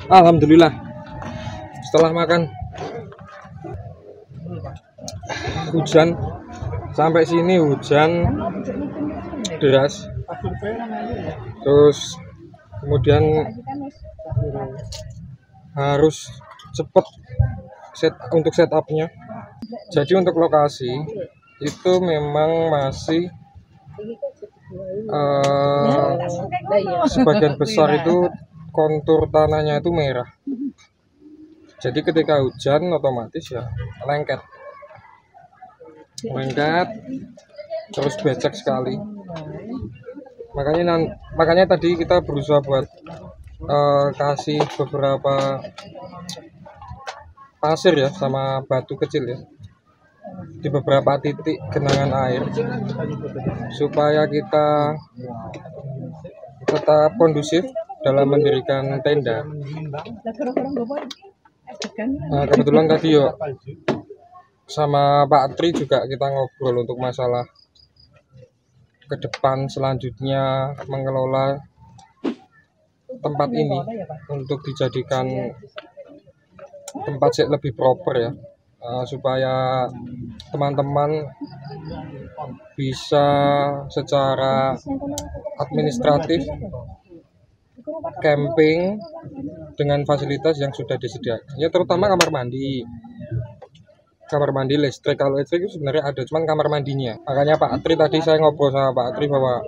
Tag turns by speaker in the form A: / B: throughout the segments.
A: Alhamdulillah setelah makan hujan sampai sini, hujan deras, terus kemudian harus cepet untuk setupnya. Jadi untuk lokasi itu memang masih sebagian besar itu kontur tanahnya itu merah. Jadi ketika hujan otomatis ya lengket terus becek sekali. Makanya tadi kita berusaha buat kasih beberapa pasir ya sama batu kecil ya di beberapa titik genangan air supaya kita tetap kondusif dalam mendirikan tenda. Nah, kebetulan tadi yuk sama Pak Tri juga kita ngobrol untuk masalah ke depan selanjutnya mengelola tempat ini untuk dijadikan tempat yang lebih proper ya, supaya teman-teman bisa secara administratif camping dengan fasilitas yang sudah disediakan ya, terutama kamar mandi, listrik. Kalau listrik itu sebenarnya ada, cuman kamar mandinya. Makanya Pak Tri tadi saya ngobrol sama Pak Tri bahwa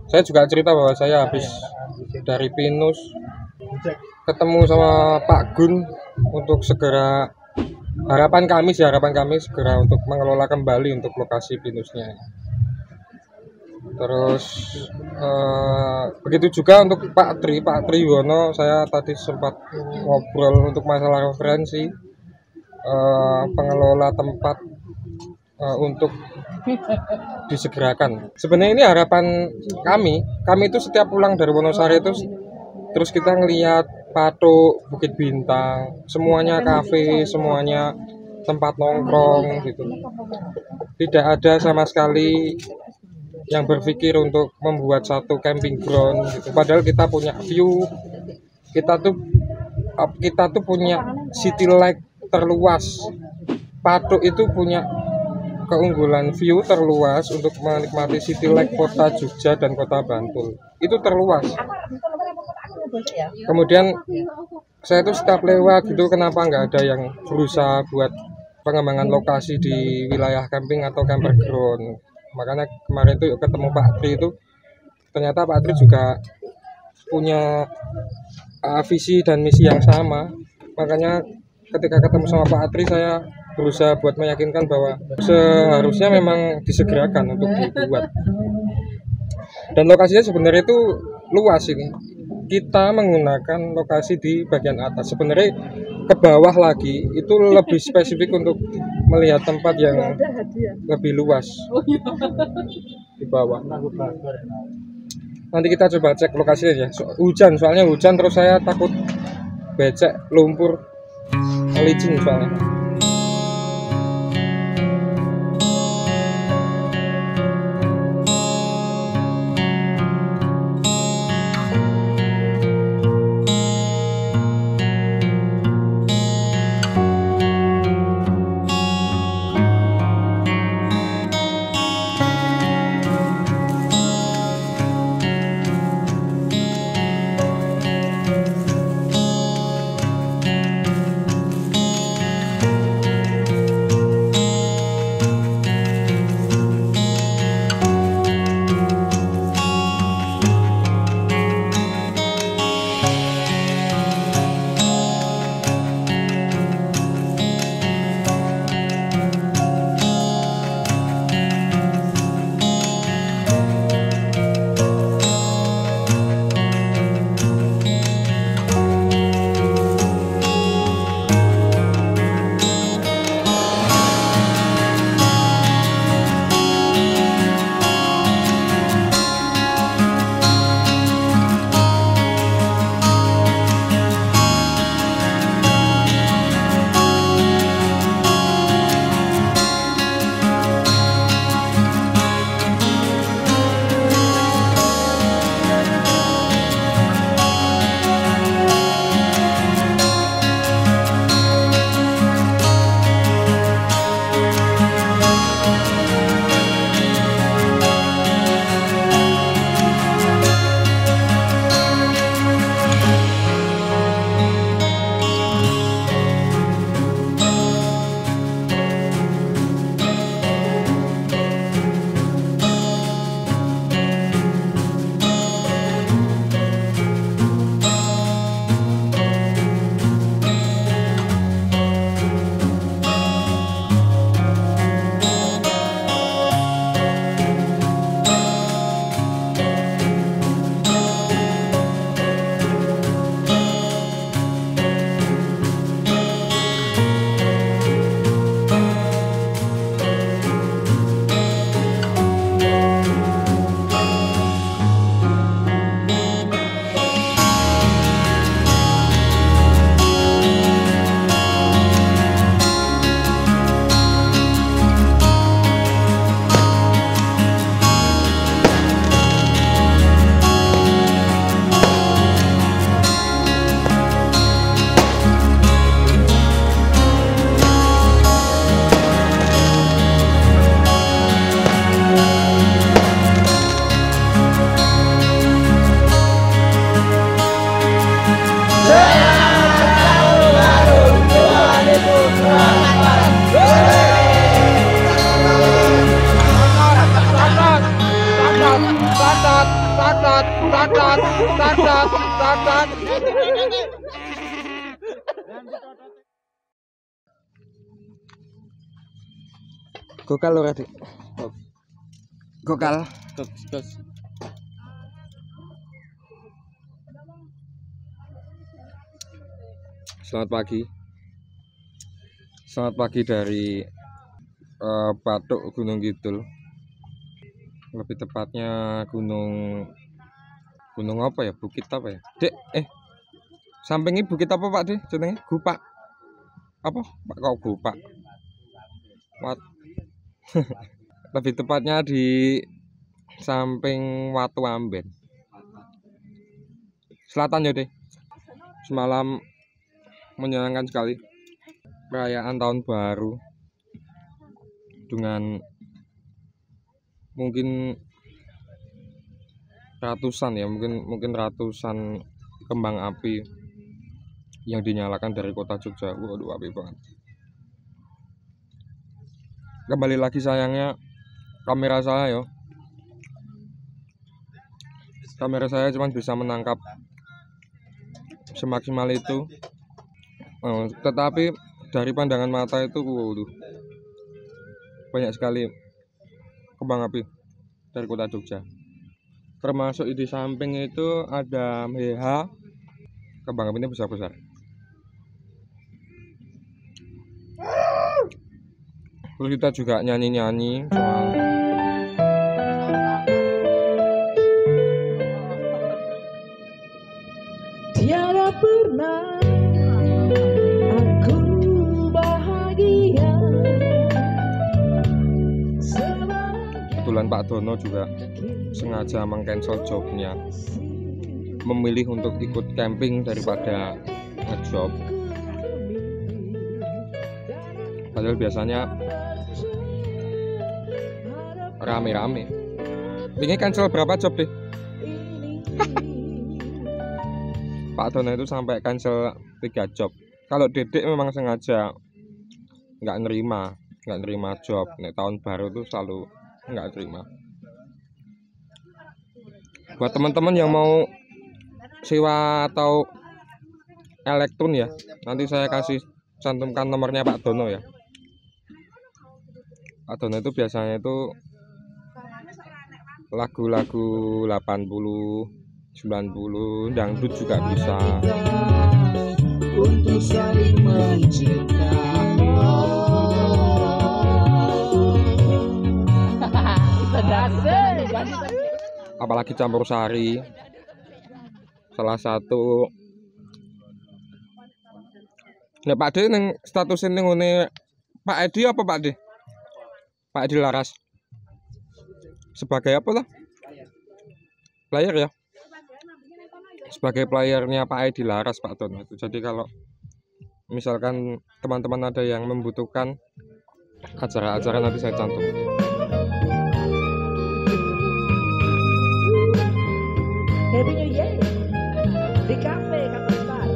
A: saya juga cerita bahwa saya habis dari Pinus ketemu sama Pak Gun untuk segera harapan kami segera untuk mengelola kembali untuk lokasi Pinusnya. Terus begitu juga untuk Pak Tri Yuwono, saya tadi sempat ngobrol untuk masalah referensi pengelola tempat untuk disegerakan. Sebenarnya ini harapan kami itu setiap pulang dari Wonosari itu terus kita ngelihat Patok, Bukit Bintang, semuanya kafe, semuanya tempat nongkrong gitu. Tidak ada sama sekali yang berpikir untuk membuat satu camping ground gitu. Padahal kita punya view, kita tuh punya city light terluas. Patok itu punya keunggulan view terluas untuk menikmati city light kota Jogja dan kota Bantul. Itu terluas. Kemudian saya tuh setiap lewat gitu, kenapa nggak ada yang berusaha buat pengembangan lokasi di wilayah camping atau camper ground. Makanya kemarin tuh ketemu Pak Tri itu, ternyata Pak Tri juga punya visi dan misi yang sama. Makanya ketika ketemu sama Pak Tri, saya berusaha buat meyakinkan bahwa seharusnya memang disegerakan untuk dibuat. Dan lokasinya sebenarnya itu luas ini. Kita menggunakan lokasi di bagian atas. Sebenarnya ke bawah lagi itu lebih spesifik untuk melihat tempat yang lebih luas di bawah. Nanti kita coba cek lokasinya ya. Soalnya hujan terus saya takut becek, lumpur, licin soalnya. tak. Gokal ora, Dik? Gokal.
B: Tos.
A: Selamat pagi. Selamat pagi dari Patuk Gunung Kidul. Lebih tepatnya gunung apa ya? Bukit apa ya? Dek, sampingnya bukit apa Pak Dek? Jenenge Gupak. Apa? Pak kok Gupak? Wat. Lebih tepatnya di samping Watu Amben. Selatan ya, Dek. Semalam menyenangkan sekali. Perayaan tahun baru dengan mungkin ratusan ya, mungkin ratusan kembang api yang dinyalakan dari kota Jogja. Waduh, api banget. Kembali lagi sayangnya kamera saya cuma bisa menangkap semaksimal itu. Tetapi dari pandangan mata itu waduh, banyak sekali kembang api dari kota Jogja. Termasuk di samping itu ada MH, kembang apinya besar-besar. Terus kita juga nyanyi-nyanyi soal
C: tiada pernah aku bahagia.
A: kebetulan Pak Dono juga sengaja meng-cancel jobnya, memilih untuk ikut camping daripada ngejob. Padahal biasanya rame-rame. Ini cancel berapa job deh? Pak Dono itu sampai cancel 3 job. Kalau Dedek memang sengaja nggak nerima job. Nek tahun baru itu selalu nggak terima. Buat teman-teman yang mau sewa atau elektron ya, nanti saya kasih cantumkan nomornya Pak Dono ya. Pak Dono itu biasanya itu lagu-lagu 80, 90, dangdut juga bisa.
C: Untuk saling mencinta.
A: Apalagi campur sari, salah satu. Nek Pak D ning status ini ngene Pak Edi apa Pak D? Pak Edi Laras. Sebagai apa lah? Player ya. Sebagai playernya Pak Edi Laras Pak Dono itu. Jadi kalau misalkan teman-teman ada yang membutuhkan acara-acara nanti saya cantum.
C: Happy New Year di kafe Kampus Bar.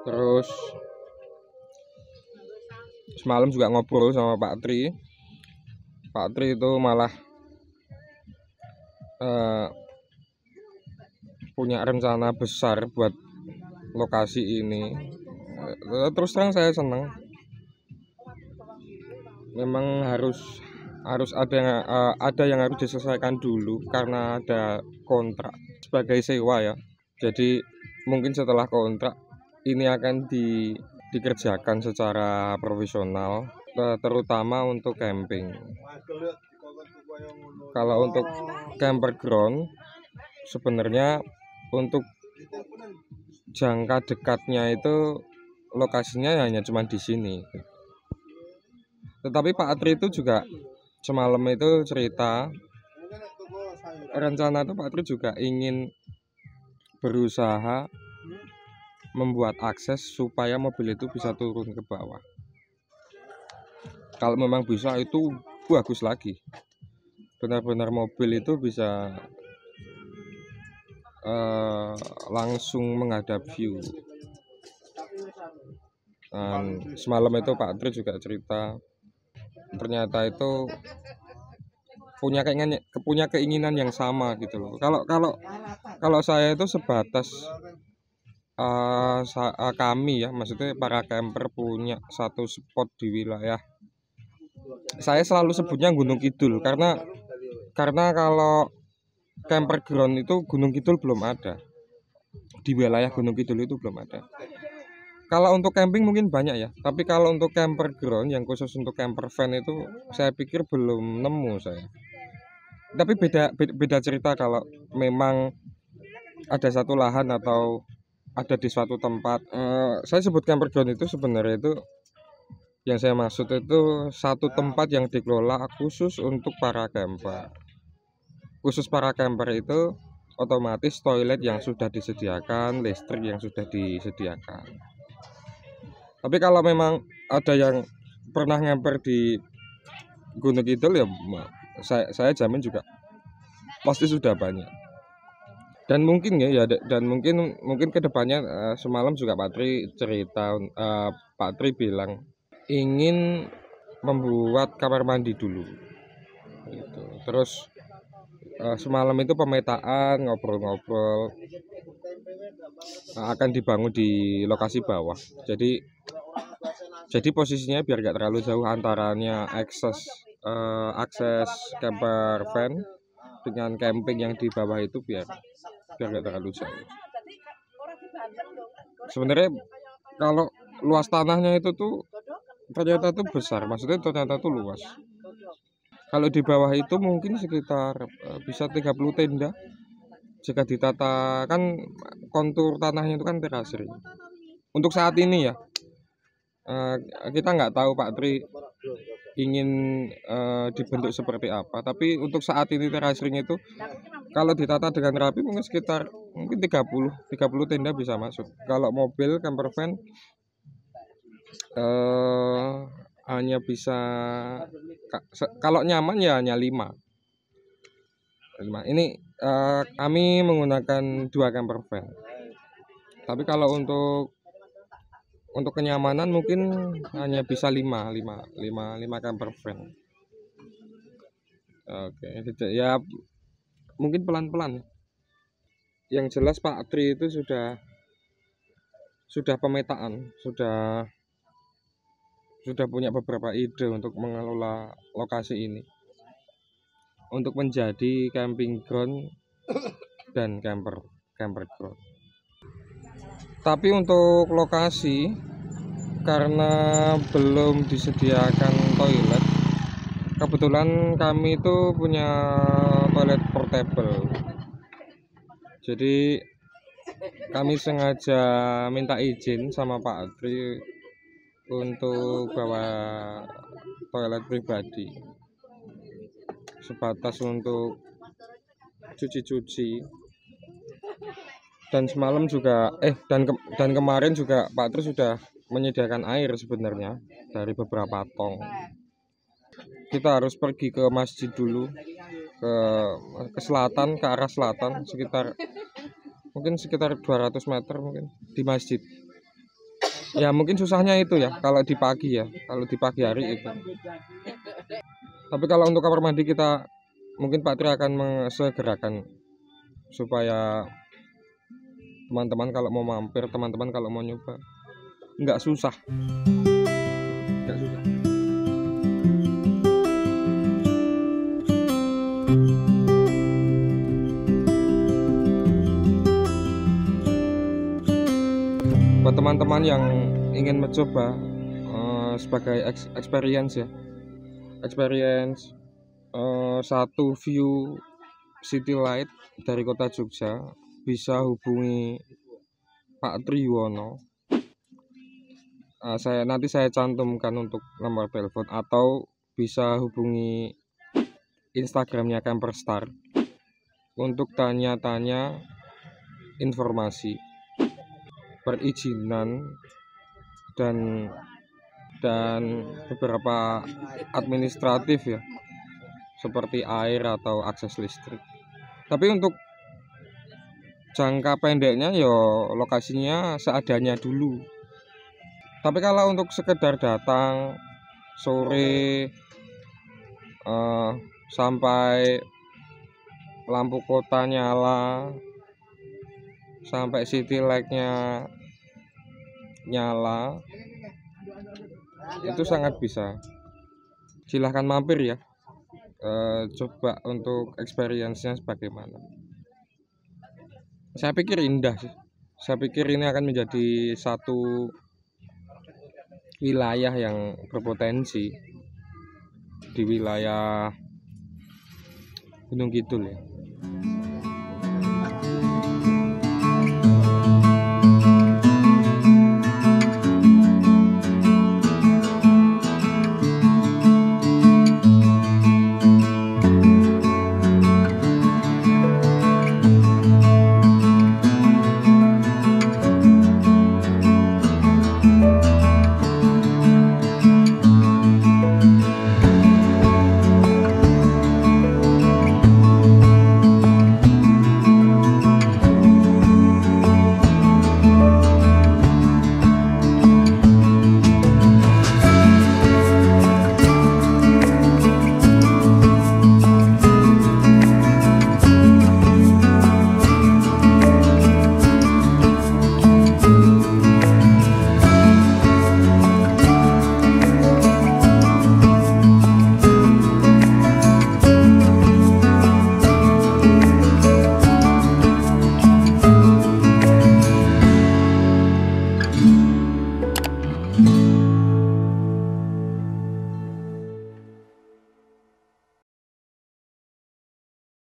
A: Terus semalam juga ngobrol sama Pak Tri. Pak Tri itu malah punya rencana besar buat lokasi ini. Terus terang saya senang. Memang harus ada yang harus diselesaikan dulu karena ada kontrak sebagai sewa ya. Jadi mungkin setelah kontrak ini akan dikerjakan secara profesional, terutama untuk camping. Kalau untuk camper ground sebenarnya untuk jangka dekatnya itu lokasinya hanya cuma di sini. Tetapi Pak Tri itu juga semalam itu cerita rencana itu Pak Tri juga ingin berusaha membuat akses supaya mobil itu bisa turun ke bawah. Kalau memang bisa itu bagus lagi. Benar-benar mobil itu bisa langsung menghadap view. Dan semalam itu Pak Tri juga cerita ternyata itu punya keinginan yang sama gitu loh. Kalau saya itu sebatas kami ya, maksudnya para camper punya satu spot di wilayah. Saya selalu sebutnya Gunung Kidul karena kalau camper ground itu Gunung Kidul belum ada. Di wilayah Gunung Kidul itu belum ada. Kalau untuk camping mungkin banyak ya, tapi kalau untuk camper ground yang khusus untuk camper van itu saya pikir belum nemu saya. Tapi beda cerita kalau memang ada satu lahan atau ada di suatu tempat. Saya sebut camper ground itu sebenarnya itu yang saya maksud itu satu tempat yang dikelola khusus untuk para camper. Khusus para camper itu otomatis toilet yang sudah disediakan, listrik yang sudah disediakan. Tapi kalau memang ada yang pernah ngemper di Gunung Kidul ya saya jamin juga pasti sudah banyak. Dan mungkin dan mungkin kedepannya semalam juga Pak Tri cerita, Pak Tri bilang ingin membuat kamar mandi dulu gitu. Terus semalam itu pemetaan ngobrol-ngobrol akan dibangun di lokasi bawah. Jadi posisinya biar gak terlalu jauh antaranya akses camper van dengan camping yang di bawah itu biar gak terlalu jauh. Sebenarnya kalau luas tanahnya itu tuh ternyata tuh besar, maksudnya ternyata tuh luas. Kalau di bawah itu mungkin sekitar bisa 30 tenda. Jika ditata kan kontur tanahnya itu kan terasering. Untuk saat ini ya kita nggak tahu Pak Tri ingin dibentuk seperti apa. Tapi untuk saat ini terasering itu kalau ditata dengan rapi mungkin sekitar 30 tenda bisa masuk. Kalau mobil camper van hanya bisa kalau nyaman ya hanya 5. Ini kami menggunakan 2 camper van. Tapi kalau untuk kenyamanan mungkin hanya bisa 5 camper van. Oke, ya mungkin pelan-pelan. Yang jelas Pak Tri itu sudah pemetaan, sudah punya beberapa ide untuk mengelola lokasi ini untuk menjadi camping ground dan camper ground. Tapi untuk lokasi karena belum disediakan toilet, kebetulan kami itu punya toilet portable. Jadi kami sengaja minta izin sama Pak Tri untuk bawa toilet pribadi sebatas untuk cuci-cuci. Dan semalam juga dan kemarin juga Pak Tri sudah menyediakan air sebenarnya dari beberapa tong. Kita harus pergi ke masjid dulu, ke selatan, ke arah selatan sekitar 200 meter mungkin di masjid. Ya mungkin susahnya itu ya kalau di pagi hari itu. Tapi kalau untuk kamar mandi kita mungkin Pak Tri akan mensegerakan supaya teman-teman kalau mau mampir, teman-teman kalau mau nyoba nggak susah. Buat teman-teman yang ingin mencoba sebagai experience satu view city light dari kota Jogja, bisa hubungi Pak Triwono. Nanti saya cantumkan untuk nomor telepon atau bisa hubungi Instagramnya Camperstar untuk tanya-tanya informasi perizinan dan beberapa administratif ya, seperti air atau akses listrik. Tapi untuk jangka pendeknya ya lokasinya seadanya dulu. Tapi kalau untuk sekedar datang sore sampai lampu kota nyala, sampai city light-nya nyala, itu sangat bisa. Silahkan mampir ya. Coba untuk experience-nya bagaimana. Saya pikir indah sih. Saya pikir ini akan menjadi satu wilayah yang berpotensi di wilayah Gunung Kidul ya.